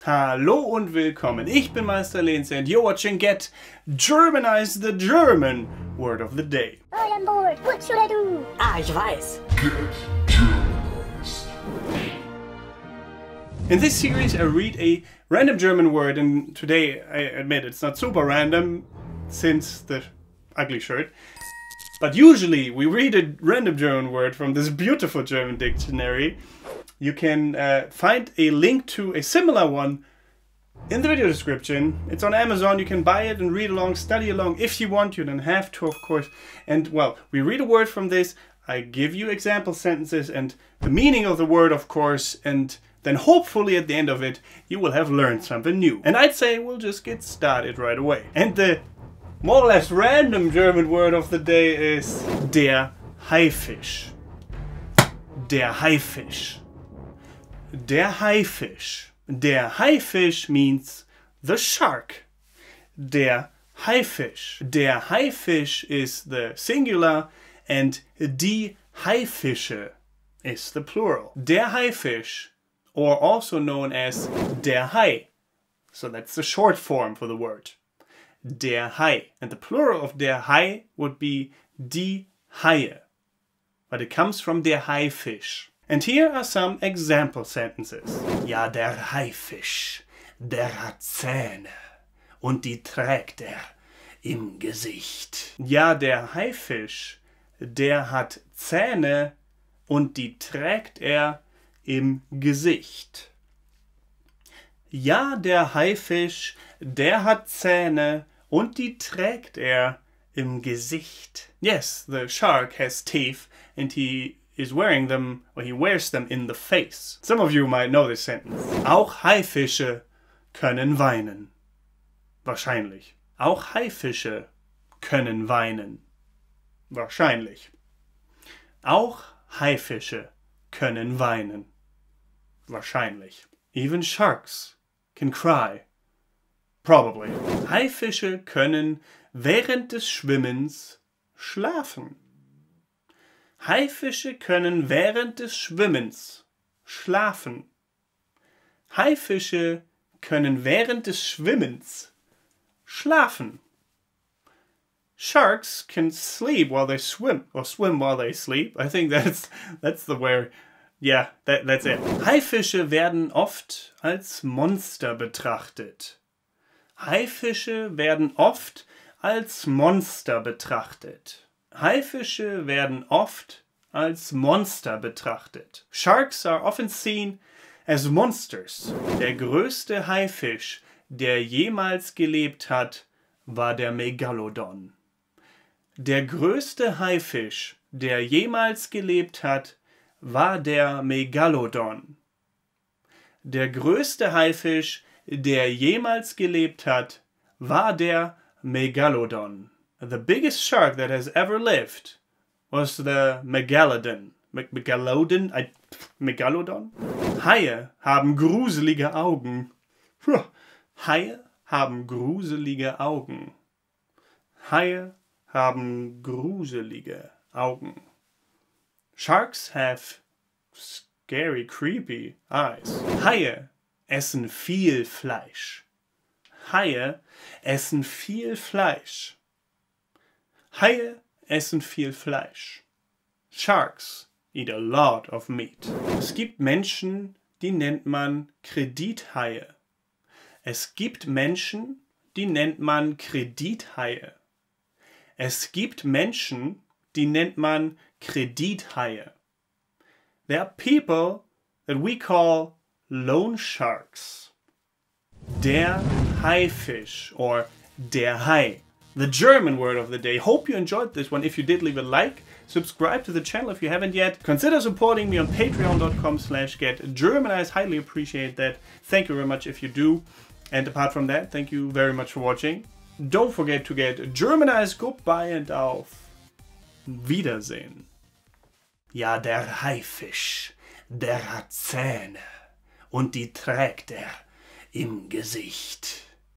Hallo und willkommen, ich bin Meister Lenz and you're watching Get Germanized, the German word of the day. I'm bored. What should I do? Ich weiß. Get Germanized. In this series I read a random German word, and today I admit it's not super random since the ugly shirt. But usually we read a random German word from this beautiful German dictionary. You can find a link to a similar one in the video description. It's on Amazon. You can buy it and read along, study along if you want. You don't have to, of course. And well, we read a word from this. I give you example sentences and the meaning of the word, of course. And then hopefully at the end of it, you will have learned something new. And I'd say we'll just get started right away. And the more or less random German word of the day is der Haifisch. Der Haifisch. Der Haifisch. Der Haifisch means the shark. Der Haifisch. Der Haifisch is the singular and die Haifische is the plural. Der Haifisch, or also known as der Hai. So that's the short form for the word. Der Hai. And the plural of der Hai would be die Haie. But it comes from der Haifisch. And here are some example sentences. Ja, der Haifisch, der hat Zähne und die trägt im Gesicht. Ja, der Haifisch, der hat Zähne und die trägt im Gesicht. Ja, der Haifisch, der hat Zähne und die trägt im Gesicht. Yes, the shark has teeth and he is wearing them, or he wears them in the face. Some of you might know this sentence. Auch Haifische können weinen. Wahrscheinlich. Auch Haifische können weinen. Wahrscheinlich. Auch Haifische können weinen. Wahrscheinlich. Even sharks can cry. Probably. Haifische können während des Schwimmens schlafen. Haifische können während des Schwimmens schlafen. Haifische können während des Schwimmens schlafen. Sharks can sleep while they swim, or swim while they sleep. I think that's the where, yeah, that's it. Haifische werden oft als Monster betrachtet. Haifische werden oft als Monster betrachtet. Haifische werden oft als Monster betrachtet. Sharks are often seen as monsters. Der größte Haifisch, der jemals gelebt hat, war der Megalodon. Der größte Haifisch, der jemals gelebt hat, war der Megalodon. Der größte Haifisch, der jemals gelebt hat, war der Megalodon. The biggest shark that has ever lived was the Megalodon. Megalodon? Haie haben gruselige Augen. Haie haben gruselige Augen. Haie haben gruselige Augen. Sharks have scary, creepy eyes. Haie essen viel Fleisch. Haie essen viel Fleisch. Haie essen viel Fleisch. Sharks eat a lot of meat. Es gibt Menschen, die nennt man Kredithaie. Es gibt Menschen, die nennt man Kredithaie. Es gibt Menschen, die nennt man Kredithaie. There are people that we call loan sharks. Der Haifisch, or der Hai. The German word of the day. Hope you enjoyed this one. If you did, leave a like. Subscribe to the channel if you haven't yet. Consider supporting me on patreon.com/getgermanized. Highly appreciate that. Thank you very much if you do. And apart from that, thank you very much for watching. Don't forget to get Germanized. Goodbye and auf Wiedersehen. Ja, der Haifisch, der hat Zähne und die trägt im Gesicht.